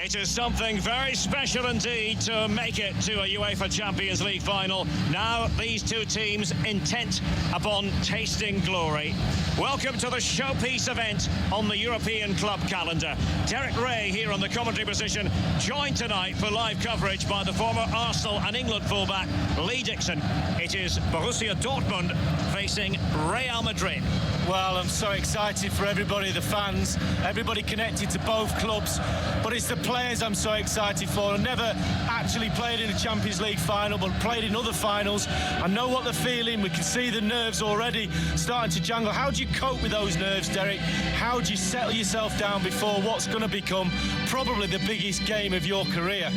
It is something very special indeed to make it to a UEFA Champions League final. Now these two teams intent upon tasting glory. Welcome to the showpiece event on the European club calendar. Derek Ray here on the commentary position, joined tonight for live coverage by the former Arsenal and England fullback Leage. It is Borussia Dortmund facing Real Madrid. Well, I'm so excited for everybody, the fans, everybody connected to both clubs, but it's the players I'm so excited for. I've never actually played in a Champions League final, but played in other finals. I know what they're feeling. We can see the nerves already starting to jangle. How do you cope with those nerves, Derek? How do you settle yourself down before what's going to become probably the biggest game of your career?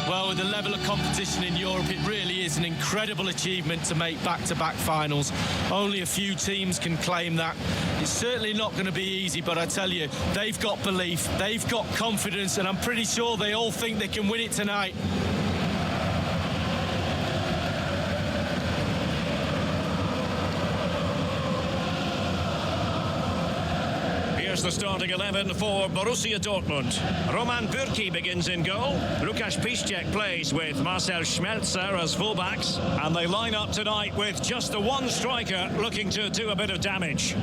Well, with the level of competition in Europe, it really is an incredible achievement to make back-to-back finals. Only a few teams can claim that. It's certainly not going to be easy, but I tell you, they've got belief, they've got confidence, and I'm pretty sure they all think they can win it tonight. Here's the starting 11 for Borussia Dortmund. Roman Bürki begins in goal. Lukasz Piszczek plays with Marcel Schmelzer as fullbacks. And they line up tonight with just the one striker looking to do a bit of damage.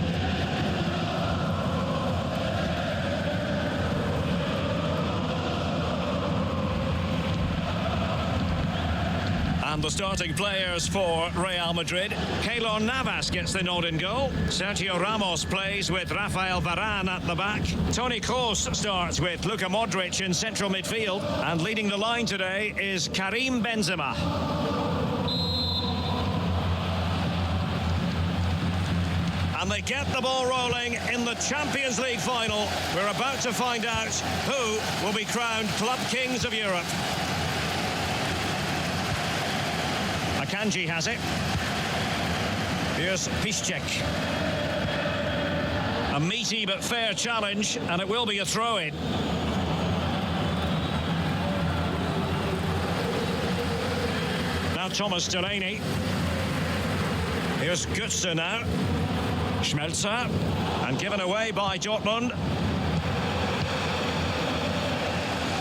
And the starting players for Real Madrid. Keylor Navas gets the nod in goal. Sergio Ramos plays with Rafael Varane at the back. Toni Kroos starts with Luka Modric in central midfield. And leading the line today is Karim Benzema. And they get the ball rolling in the Champions League final. We're about to find out who will be crowned Club Kings of Europe. Akanji has it. Here's Piszczek. A meaty but fair challenge, and it will be a throw-in. Now Thomas Delaney. Here's Götze now. Schmelzer, and given away by Dortmund.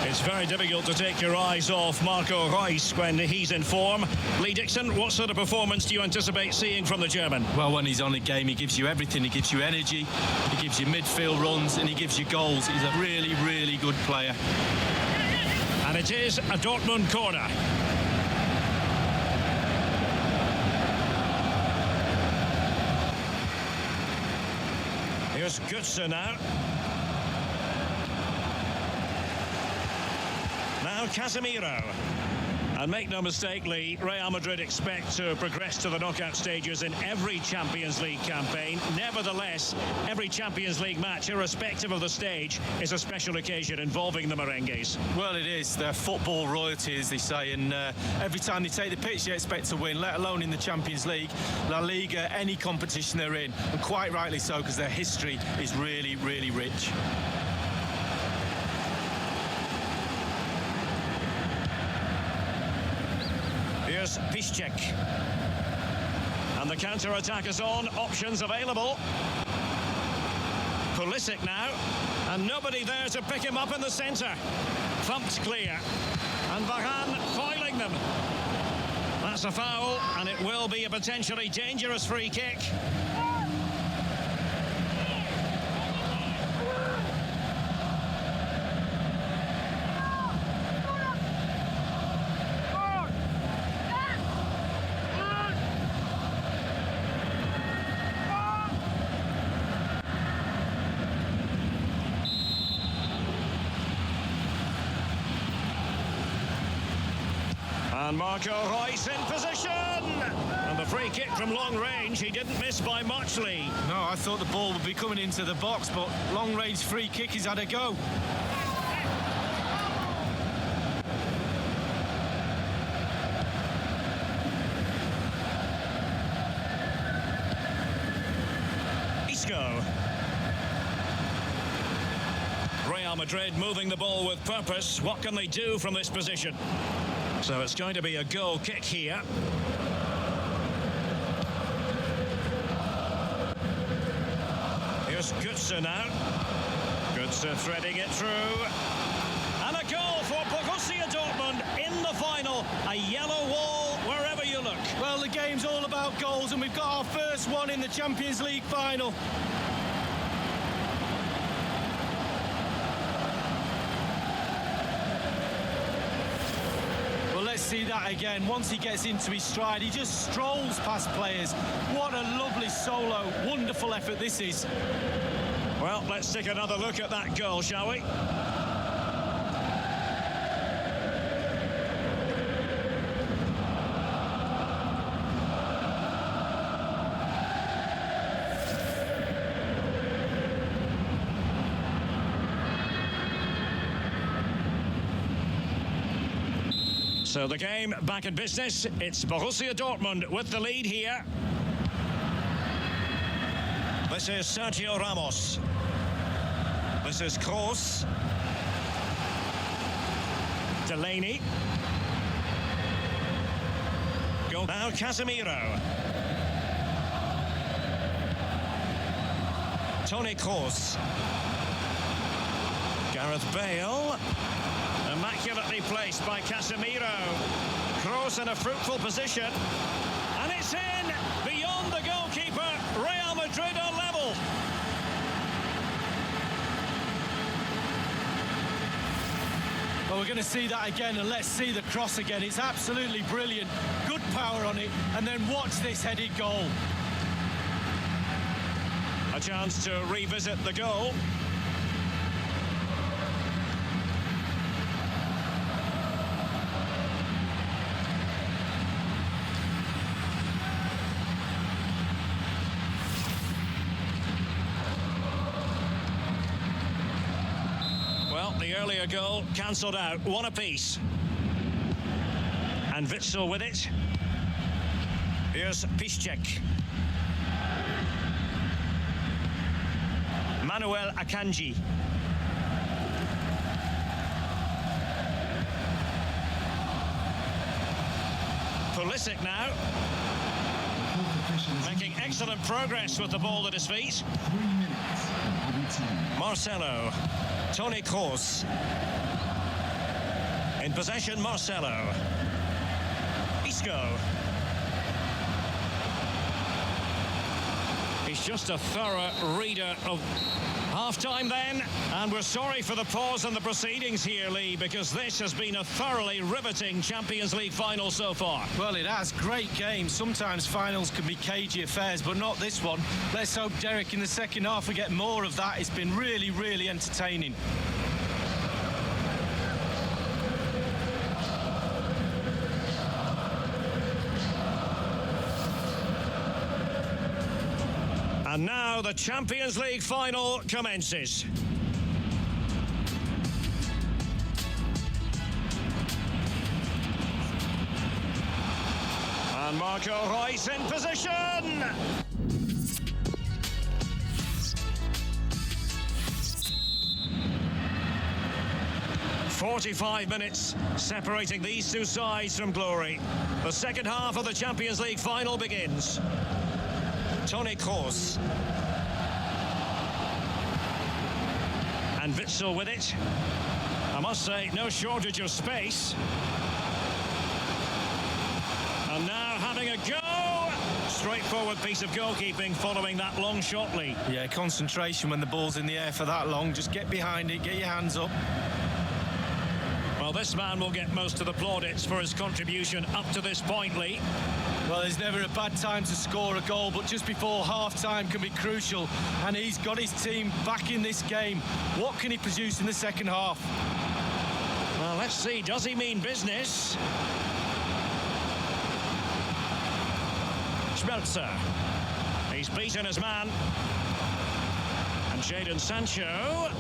It's very difficult to take your eyes off Marco Reus when he's in form. Lee Dixon, what sort of performance do you anticipate seeing from the German? Well, when he's on a game, he gives you everything. He gives you energy, he gives you midfield runs, and he gives you goals. He's a really, really good player. And it is a Dortmund corner. Here's Götze now. Now Casemiro. And make no mistake, Lee, Real Madrid expect to progress to the knockout stages in every Champions League campaign. Nevertheless, every Champions League match, irrespective of the stage, is a special occasion involving the Merengues. Well, it is. They're football royalty, as they say, and every time they take the pitch, they expect to win, let alone in the Champions League, La Liga, any competition they're in, and quite rightly so, because their history is really, really rich. Here's Piszczek. And the counter-attack is on. Options available. Pulisic now. And nobody there to pick him up in the centre. Thumped clear. And Varane foiling them. That's a foul, and it will be a potentially dangerous free kick. And Marco Reus in position. And the free kick from long range, he didn't miss by much, Lee. No, I thought the ball would be coming into the box, but long range free kick, he's had a go. Real Madrid moving the ball with purpose. What can they do from this position? So it's going to be a goal kick here. Here's Götze now. Götze threading it through. And a goal for Borussia Dortmund in the final. A yellow wall wherever you look. Well, the game's all about goals, and we've got our first one in the Champions League final. Well, let's see that again. Once he gets into his stride, he just strolls past players. What a lovely solo. Wonderful effort this is. Well, let's take another look at that goal, shall we? So the game back in business. It's Borussia Dortmund with the lead here. This is Sergio Ramos. This is Kroos. Delaney. Go now, Casemiro. Toni Kroos. Gareth Bale. Immaculately placed by Casemiro. Kroos in a fruitful position. And it's in! Beyond the goalkeeper. Real Madrid are level. Well, we're going to see that again, and let's see the cross again. It's absolutely brilliant. Good power on it, and then watch this headed goal. A chance to revisit the goal. The earlier goal cancelled out, one apiece. And Witsel with it. Here's Piszczek. Manuel Akanji. Pulisic now. Making excellent progress with the ball at his feet. 3 minutes. Marcelo. Toni Kroos. In possession, Marcelo. Isco. He's just a thorough reader of half-time then. And we're sorry for the pause in the proceedings here, Lee, because this has been a thoroughly riveting Champions League final so far. Well, it has. Great games. Sometimes finals can be cagey affairs, but not this one. Let's hope, Derek, in the second half we get more of that. It's been really, really entertaining. And now the Champions League final commences. And Marco Reus in position. "45 minutes separating these two sides from glory. The second half of the Champions League final begins. Toni Kroos. And Witsel with it. I must say, no shortage of space. And now having a go. Straightforward piece of goalkeeping following that long shot, Lee. Yeah, concentration when the ball's in the air for that long. Just get behind it, get your hands up. Well, this man will get most of the plaudits for his contribution up to this point, Lee. Well, there's never a bad time to score a goal, but just before half-time can be crucial, and he's got his team back in this game. What can he produce in the second half? Well, let's see. Does he mean business? Schmelzer. He's beaten his man. And Jadon Sancho.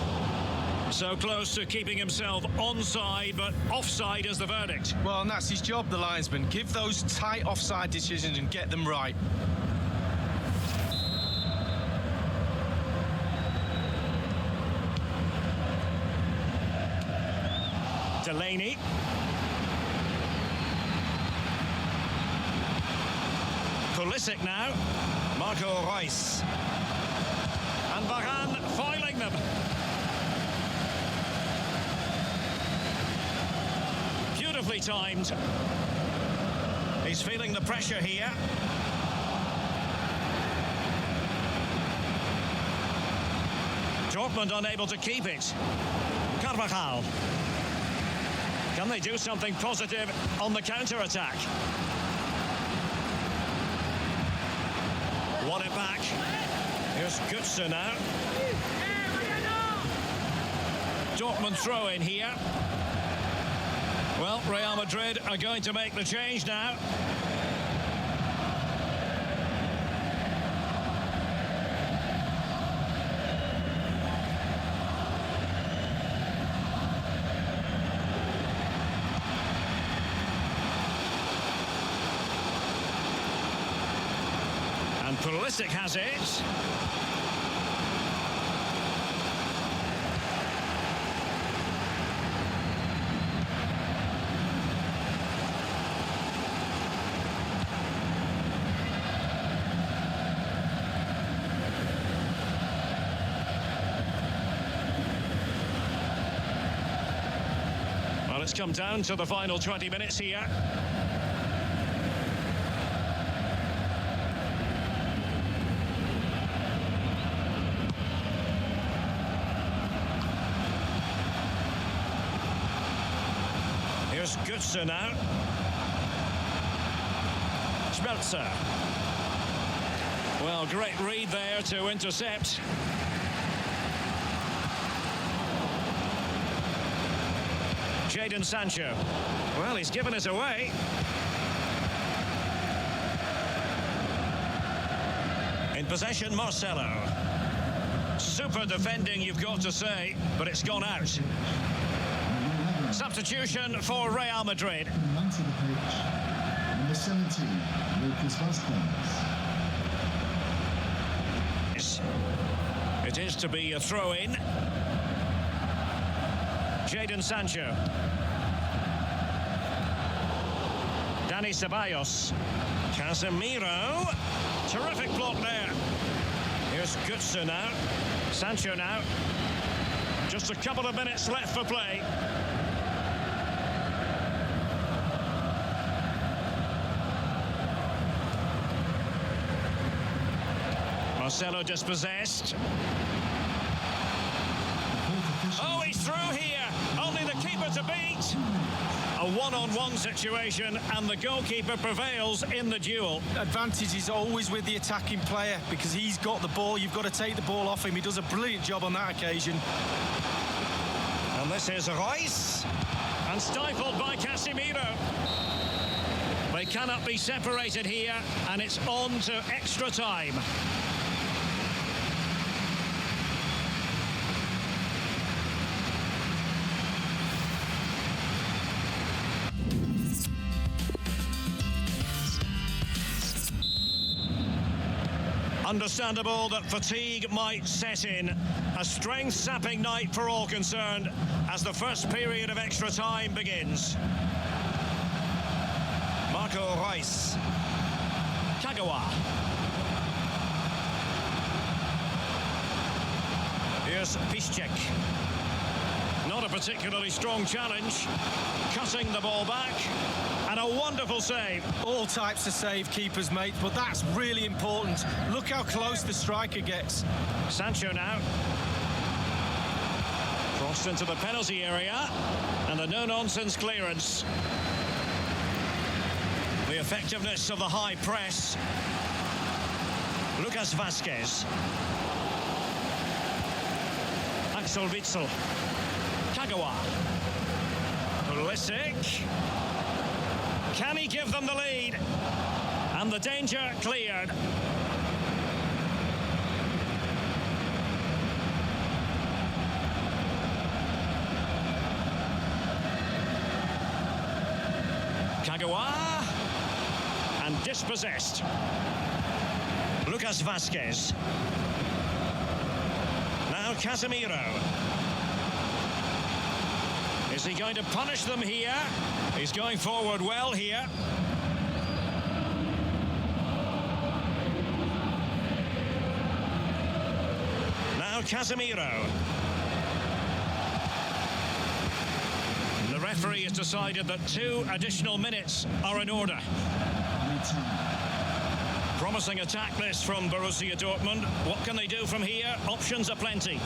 So close to keeping himself onside, but offside is the verdict. Well, and that's his job, the linesman. Give those tight offside decisions and get them right. Delaney. Pulisic now. Marco Reus. And Varane foiling them. Beautifully timed. He's feeling the pressure here. Dortmund unable to keep it. Carvajal. Can they do something positive on the counter-attack? Won it back. Here's Götze now. Dortmund throw in here. Well, Real Madrid are going to make the change now. And Pulisic has it. Well, it's come down to the final 20 minutes here. Here's Götze now. Schmelzer. Well, great read there to intercept. Jadon Sancho. Well, he's given it away. In possession, Marcelo. Super defending, you've got to say, but it's gone out. Substitution for Real Madrid. Onto the pitch, number 17, Lucas Vazquez. It is to be a throw-in. Jadon Sancho. Dani Ceballos. Casemiro. Terrific block there. Here's Götze now. Sancho now. Just a couple of minutes left for play. Marcelo dispossessed. Oh, he's through here. Only the keeper to beat. A one-on-one situation, and the goalkeeper prevails in the duel. Advantage is always with the attacking player because he's got the ball. You've got to take the ball off him. He does a brilliant job on that occasion. And this is Reus. And stifled by Casemiro. They cannot be separated here, and it's on to extra time. Understandable that fatigue might set in. A strength-sapping night for all concerned as the first period of extra time begins. Marco Reus. Kagawa. Here's Piszczek. Not a particularly strong challenge. Cutting the ball back. And a wonderful save. All types of save keepers, mate, but that's really important. Look how close the striker gets. Sancho now. Crossed into the penalty area. And a no-nonsense clearance. The effectiveness of the high press. Lucas Vazquez. Axel Witsel. Kagawa. Pulisic. Can he give them the lead? And the danger cleared. Kagawa. And dispossessed. Lucas Vazquez. Now Casemiro. Is he going to punish them here? He's going forward well here. Now Casemiro. The referee has decided that 2 additional minutes are in order. Promising attack this from Borussia Dortmund. What can they do from here? Options are plenty.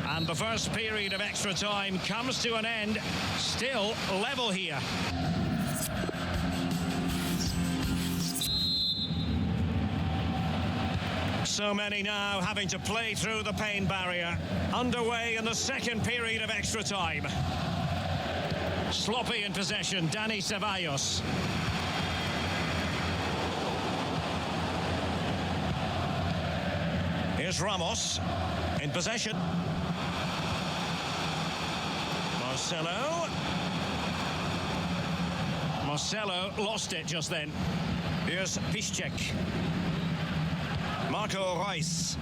And the first period of extra time comes to an end. Still level here. So many now having to play through the pain barrier. Underway in the second period of extra time. Sloppy in possession, Dani Ceballos. Here's Ramos in possession. Marcelo lost it just then. Here's Piszczek. Marco Reus.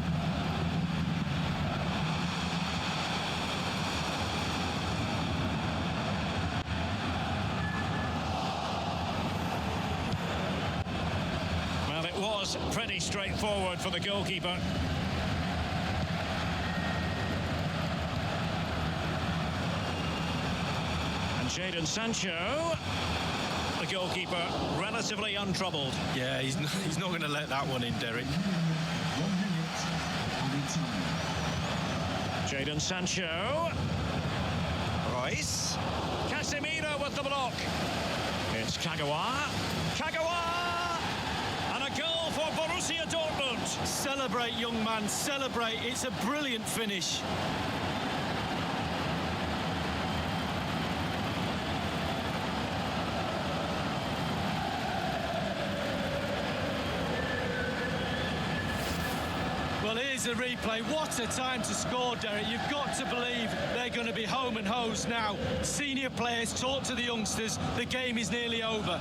Well, it was pretty straightforward for the goalkeeper. Jadon Sancho, the goalkeeper, relatively untroubled. Yeah, he's not going to let that one in, Derek. 1 minute added time. Jadon Sancho. Reus. Casemiro with the block. It's Kagawa. And a goal for Borussia Dortmund. Celebrate, young man, celebrate. It's a brilliant finish. Well, here's a replay. What a time to score, Derek. You've got to believe they're going to be home and hosed now. Senior players talk to the youngsters. The game is nearly over.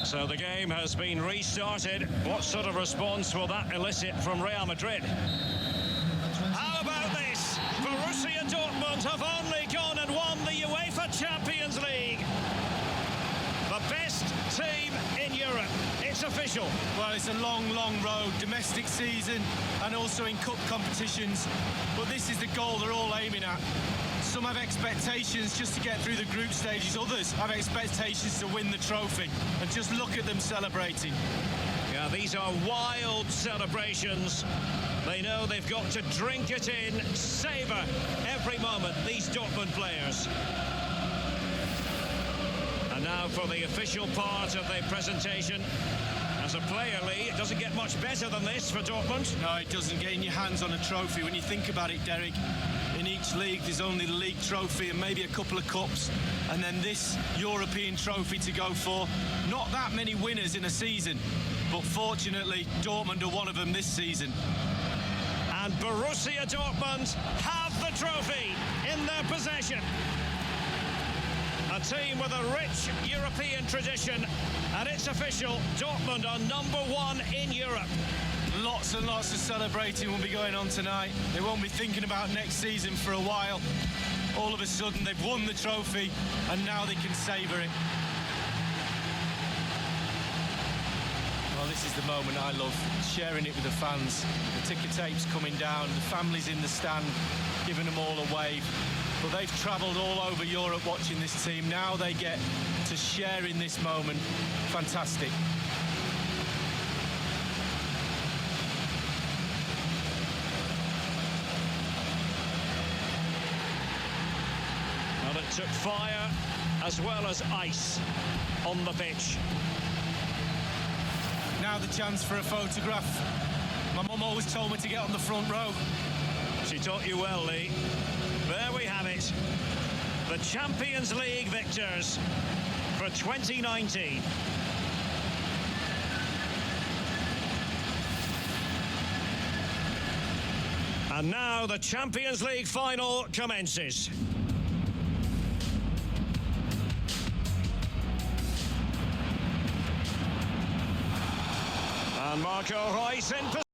So the game has been restarted. What sort of response will that elicit from Real Madrid? How about this? Borussia Dortmund have only gone and won the UEFA Champions League. The best team in Europe. It's official. Well, it's a long, long road. Domestic season and also in cup competitions. But this is the goal they're all aiming at. Some have expectations just to get through the group stages. Others have expectations to win the trophy. And just look at them celebrating. Yeah, these are wild celebrations. They know they've got to drink it in, savour every moment, these Dortmund players. And now for the official part of the presentation. As a player, Lee, it doesn't get much better than this for Dortmund. No, it doesn't. Getting your hands on a trophy. When you think about it, Derek, in each league there's only the league trophy and maybe a couple of cups, and then this European trophy to go for. Not that many winners in a season, but fortunately Dortmund are one of them this season. And Borussia Dortmund have the trophy in their possession. A team with a rich European tradition, and it's official, Dortmund are #1 in Europe. Lots and lots of celebrating will be going on tonight. They won't be thinking about next season for a while. All of a sudden they've won the trophy and now they can savour it. Well, this is the moment I love, sharing it with the fans. The ticker tape's coming down, the families in the stand, giving them all a wave. But they've travelled all over Europe watching this team. Now they get to share in this moment. Fantastic. Well, it took fire as well as ice on the pitch. Now the chance for a photograph. My mum always told me to get on the front row. She taught you well, Lee. There we have it. The Champions League victors for 2019. And now the Champions League final commences. And Marco Reus in position.